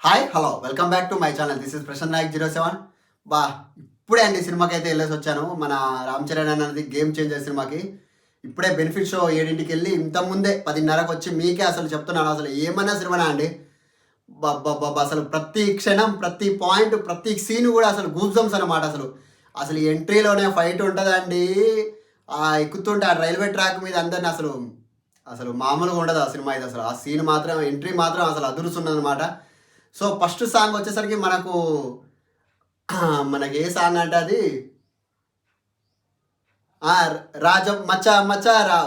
Hi hello welcome back to my channel. This is Prashant Nayak 07. బా ఇప్పుడే అండి సినిమాకి అయితే వెళ్ళేసి వచ్చాను. మన రామ్ చరణ్ అన్నది గేమ్ చేంజర్ సినిమాకి ఇప్పుడే బెనిఫిట్ షో 7ంటికి వెళ్ళి ఇంతకుముందే 10:30కి వచ్చి మీకే అసలు చెప్తున్నాను, అసలు ఏమన్నా సినిమానా అండి. బాబా అసలు ప్రతి క్షణం, ప్రతి పాయింట్, ప్రతి సీన్ కూడా అసలు గూస్ బంప్స్ అనమాట. అసలు అసలు ఎంట్రీలోనే ఫైట్ ఉంటుందండి. ఎక్కుతుంటే ఆ రైల్వే ట్రాక్ మీద అందరిని అసలు అసలు మామూలుగా ఉండదు ఆ సినిమా. ఇది అసలు ఆ సీన్ మాత్రం, ఎంట్రీ మాత్రం అసలు అదురుస్తున్నది అనమాట. సో ఫస్ట్ సాంగ్ వచ్చేసరికి మనకి ఏ సాంగ్ అంటే అది రాజం మచ్చ మచ్చ రా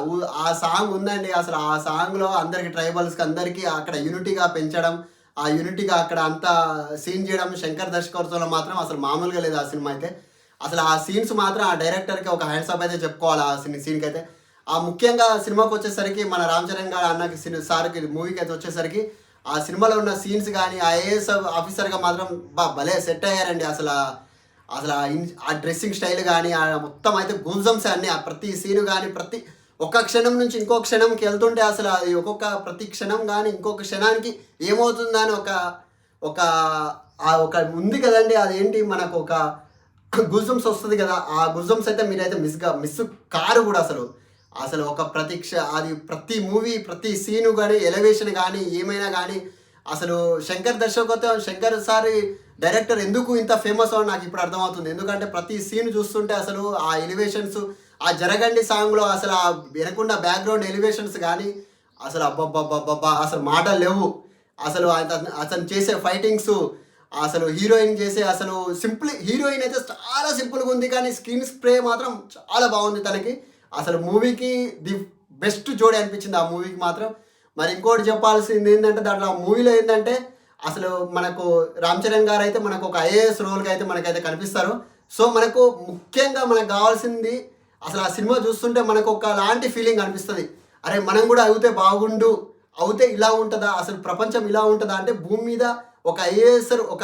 ఆ సాంగ్ ఉందండి. అసలు ఆ సాంగ్లో అందరికి ట్రైబల్స్కి అందరికీ అక్కడ యూనిటీగా పెంచడం, ఆ యూనిటీగా అక్కడ అంతా సీన్ చేయడం శంకర్ దర్శకత్వంలో మాత్రం అసలు మామూలుగా లేదు ఆ సినిమా అయితే. అసలు ఆ సీన్స్ మాత్రం ఆ డైరెక్టర్కి ఒక హ్యాండ్స్ అప్ అయితే చెప్పుకోవాలి ఆ సీన్కి అయితే. ఆ ముఖ్యంగా సినిమాకి వచ్చేసరికి మన రామ్ చరణ్ గారు అన్నకి సార్కి మూవీకి అయితే వచ్చేసరికి ఆ సినిమాలో ఉన్న సీన్స్ కానీ ఆ ఐఏఎస్ ఆఫీసర్గా మాత్రం భలే సెట్ అయ్యారండి. అసలు అసలు ఆ డ్రెస్సింగ్ స్టైల్ కానీ ఆ మొత్తం అయితే గూజమ్స్ అన్నీ, ఆ ప్రతి సీను కానీ ప్రతి ఒక్క క్షణం నుంచి ఇంకో క్షణంకి వెళ్తుంటే అసలు అది ప్రతి క్షణం కానీ ఇంకొక క్షణానికి ఏమవుతుందని ఒక ఒక ఉంది కదండి. అదేంటి మనకు ఒక గుజమ్స్ వస్తుంది కదా, ఆ గుజమ్స్ అయితే మీరైతే మిస్ కారు కూడా అసలు అసలు ఒక అది ప్రతి మూవీ, ప్రతి సీను కానీ, ఎలివేషన్ కానీ, ఏమైనా కానీ అసలు శంకర్ దర్శకత్వం, శంకర్ సారి డైరెక్టర్ ఎందుకు ఇంత ఫేమస్ అని నాకు ఇప్పుడు అర్థమవుతుంది. ఎందుకంటే ప్రతి సీన్ చూస్తుంటే అసలు ఆ ఎలివేషన్స్, ఆ జరగండి సాంగ్లో అసలు ఆ వెనకుండా బ్యాక్గ్రౌండ్ ఎలివేషన్స్ కానీ అసలు అబ్బబ్బబ్బబ్బా అసలు మాటలు లేవు. అసలు అతను చేసే ఫైటింగ్స్, అసలు హీరోయిన్ చేసే అసలు హీరోయిన్ అయితే చాలా సింపుల్గా ఉంది, కానీ స్క్రీన్ స్ప్రే మాత్రం చాలా బాగుంది తనకి. అసలు మూవీకి ది బెస్ట్ జోడి అనిపించింది ఆ మూవీకి మాత్రం. మరి ఇంకోటి చెప్పాల్సింది ఏంటంటే దాంట్లో ఆ మూవీలో ఏంటంటే అసలు మనకు రామ్ చరణ్ గారు అయితే మనకు ఒక ఐఏఎస్ రోల్గా అయితే మనకైతే కనిపిస్తారు. సో మనకు ముఖ్యంగా మనకు కావాల్సింది అసలు ఆ సినిమా చూస్తుంటే మనకు ఒక లాంటి ఫీలింగ్ అనిపిస్తుంది. అరే మనం కూడా అవుతే బాగుండు, అవుతే ఇలా ఉంటుందా, అసలు ప్రపంచం ఇలా ఉంటుందా, అంటే భూమి మీద ఒక ఐఏఎస్, ఒక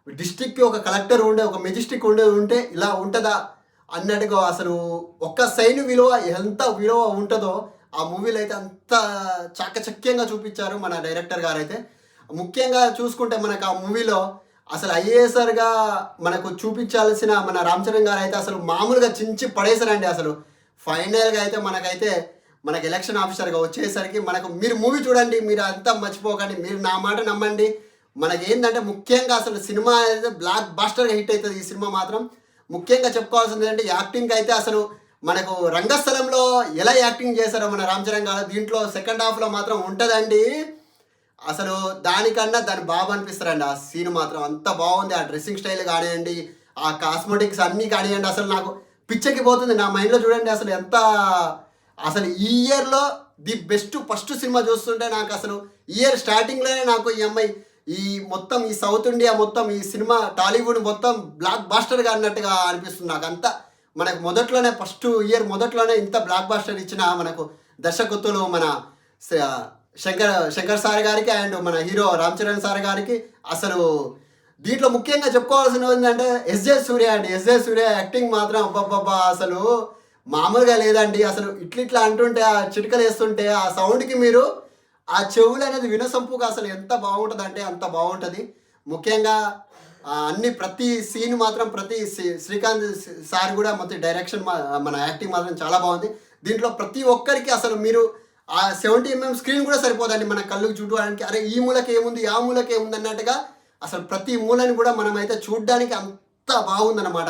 డిస్ట్రిక్ట్కి ఒక కలెక్టర్ ఉండే, ఒక మెజిస్ట్రిక్ ఉంటే ఇలా ఉంటుందా అన్నట్టుగా అసలు ఒక్క సైన్ విలువ ఎంత విలువ ఉంటుందో ఆ మూవీలో అయితే అంత చాకచక్యంగా చూపించారు మన డైరెక్టర్ గారు అయితే. ముఖ్యంగా చూసుకుంటే మనకు ఆ మూవీలో అసలు ఐఏఎస్ఆర్గా మనకు చూపించాల్సిన మన రామ్ చరణ్ గారు అయితే అసలు మామూలుగా చించి పడేశారండి. అసలు ఫైనల్గా అయితే మనకు ఎలక్షన్ ఆఫీసర్గా వచ్చేసరికి మీరు మూవీ చూడండి, మీరు అంతా మర్చిపోకండి, మీరు నా మాట నమ్మండి. మనకేంటంటే ముఖ్యంగా అసలు సినిమా అయితే బ్లాక్ బాస్టర్గా హిట్ అవుతుంది ఈ సినిమా మాత్రం. ముఖ్యంగా చెప్పుకోవాల్సింది ఏంటంటే యాక్టింగ్ అయితే అసలు మనకు రంగస్థలంలో ఎలా యాక్టింగ్ చేశారో మన రామ్ చరణ్ గారు దీంట్లో సెకండ్ హాఫ్లో మాత్రం ఉంటుందండి. అసలు దానికన్నా దాని బాగా అనిపిస్తారండి. ఆ సీన్ మాత్రం అంత బాగుంది. ఆ డ్రెస్సింగ్ స్టైల్ కానివ్వండి, ఆ కాస్మెటిక్స్ అన్నీ కానివ్వండి, అసలు నాకు పిచ్చెక్కి పోతుంది నా మైండ్లో. చూడండి అసలు అసలు ఈ ఇయర్లో ది బెస్ట్ ఫస్ట్ సినిమా చూస్తుంటే నాకు అసలు ఇయర్ స్టార్టింగ్లోనే నాకు ఈ మొత్తం ఈ సౌత్ ఇండియా మొత్తం ఈ సినిమా టాలీవుడ్ మొత్తం బ్లాక్ బాస్టర్గా అన్నట్టుగా అనిపిస్తుంది నాకు. అంతా మనకు మొదట్లోనే ఫస్ట్ ఇయర్ మొదట్లోనే ఇంత బ్లాక్ బాస్టర్ ఇచ్చిన మనకు దర్శకత్తులు మన శంకర్ సార్ గారికి అండ్ మన హీరో రామ్ చరణ్ సార్ గారికి. అసలు దీంట్లో ముఖ్యంగా చెప్పుకోవాల్సిన ఏంటంటే ఎస్జే సూర్య అండి. ఎస్జే సూర్య యాక్టింగ్ మాత్రం అబ్బబ్బబ్బా అసలు మామూలుగా లేదండి. అసలు ఇట్లా అంటుంటే, ఆ చిటికలు వేస్తుంటే ఆ సౌండ్కి మీరు ఆ చెవులు అనేది వినసొంపుగా అసలు ఎంత బాగుంటుంది అంటే అంత బాగుంటుంది. ముఖ్యంగా ప్రతి సీన్ మాత్రం శ్రీకాంత్ సార్ కూడా మొత్తం డైరెక్షన్ మన యాక్టింగ్ మాత్రం చాలా బాగుంది. దీంట్లో ప్రతి ఒక్కరికి అసలు మీరు ఆ 70mm స్క్రీన్ కూడా సరిపోదండి మన కళ్ళుకి చూడడానికి. అరే ఈ మూలకి ఏముంది, ఆ మూలకి ఏముంది అన్నట్టుగా అసలు ప్రతి మూలని కూడా మనం అయితే చూడడానికి అంత బాగుందన్నమాట.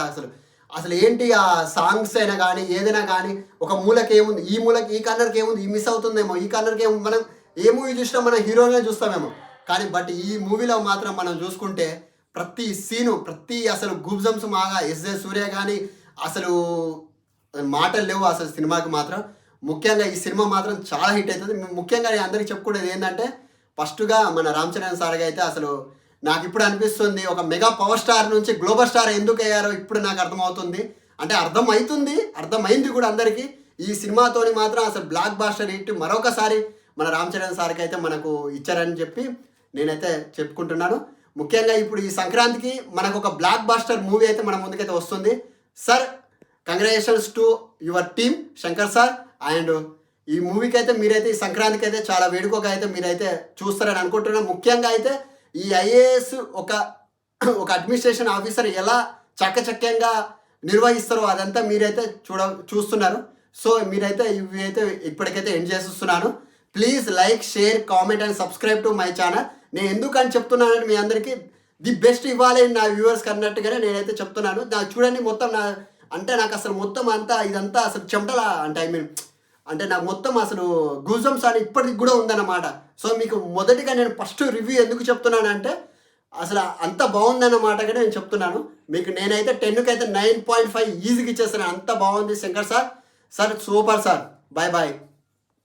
అసలు ఏంటి ఆ సాంగ్స్ అయినా కానీ ఏదైనా కానీ ఒక మూలకి ఏముంది, ఈ మూలకి ఈ కార్నర్కి ఏముంది, ఈ మిస్ అవుతుందేమో, ఈ కార్నర్కి ఏముంది, మనం ఏ మూవీ చూసినా మనం హీరోనే చూస్తామేమో, కానీ బట్ ఈ మూవీలో మాత్రం మనం చూసుకుంటే ప్రతి సీను, అసలు గూబ్జమ్స్ మాగా ఎస్జే సూర్య కానీ అసలు మాటలు లేవు అసలు సినిమాకి మాత్రం. ముఖ్యంగా ఈ సినిమా మాత్రం చాలా హిట్ అవుతుంది. ముఖ్యంగా నేను అందరికీ చెప్పుకునేది ఏంటంటే ఫస్ట్గా మన రామ్ చరణ్ సార్గా అయితే అసలు నాకు ఇప్పుడు అనిపిస్తుంది ఒక మెగా పవర్ స్టార్ నుంచి గ్లోబల్ స్టార్ ఎందుకు అయ్యారో ఇప్పుడు నాకు అర్థమవుతుంది. అంటే అర్థమైంది కూడా అందరికీ. ఈ సినిమాతోని మాత్రం అసలు బ్లాక్ బాస్టర్ హిట్ మరొకసారి మన రామ్ చరణ్ సార్కి అయితే మనకు ఇచ్చారని చెప్పి నేనైతే చెప్పుకుంటున్నాను. ముఖ్యంగా ఇప్పుడు ఈ సంక్రాంతికి మనకు ఒక బ్లాక్ బాస్టర్ మూవీ అయితే మన ముందుకైతే వస్తుంది. Sir congratulations to your team Shankar sir. And ఈ మూవీకి అయితే మీరైతే ఈ సంక్రాంతికి అయితే చాలా వేడుకగా అయితే మీరైతే చూస్తారని అనుకుంటున్నాను. ముఖ్యంగా అయితే ఈ ఐఏఎస్ ఒక అడ్మినిస్ట్రేషన్ ఆఫీసర్ ఎలా చక్కచక్యంగా నిర్వహిస్తారో అదంతా మీరైతే చూస్తున్నారు. సో మీరైతే ఇవి అయితే ఇప్పటికైతే ఎండ్ చేస్తున్నాను. Please like, share, comment and subscribe to my channel. నేను ఎందుకని చెప్తున్నానంటే మీ అందరికీ ది బెస్ట్ ఇవ్వాలి నా వ్యూవర్స్కి అన్నట్టుగానే నేనైతే చెప్తున్నాను. నాకు చూడండి మొత్తం నాకు అసలు మొత్తం ఇదంతా అసలు చెమటలా అంటే నాకు మొత్తం అసలు గూజమ్స్ అని ఇప్పటికి కూడా ఉందన్నమాట. సో మీకు మొదటిగా నేను ఫస్ట్ రివ్యూ ఎందుకు చెప్తున్నానంటే అసలు అంత బాగుందన్నమాటగా నేను చెప్తున్నాను. మీకు నేనైతే 10కి అయితే 9.5 ఈజీగా ఇచ్చేస్తాను. అంత బాగుంది Shankar sir. Super sir. Bye bye.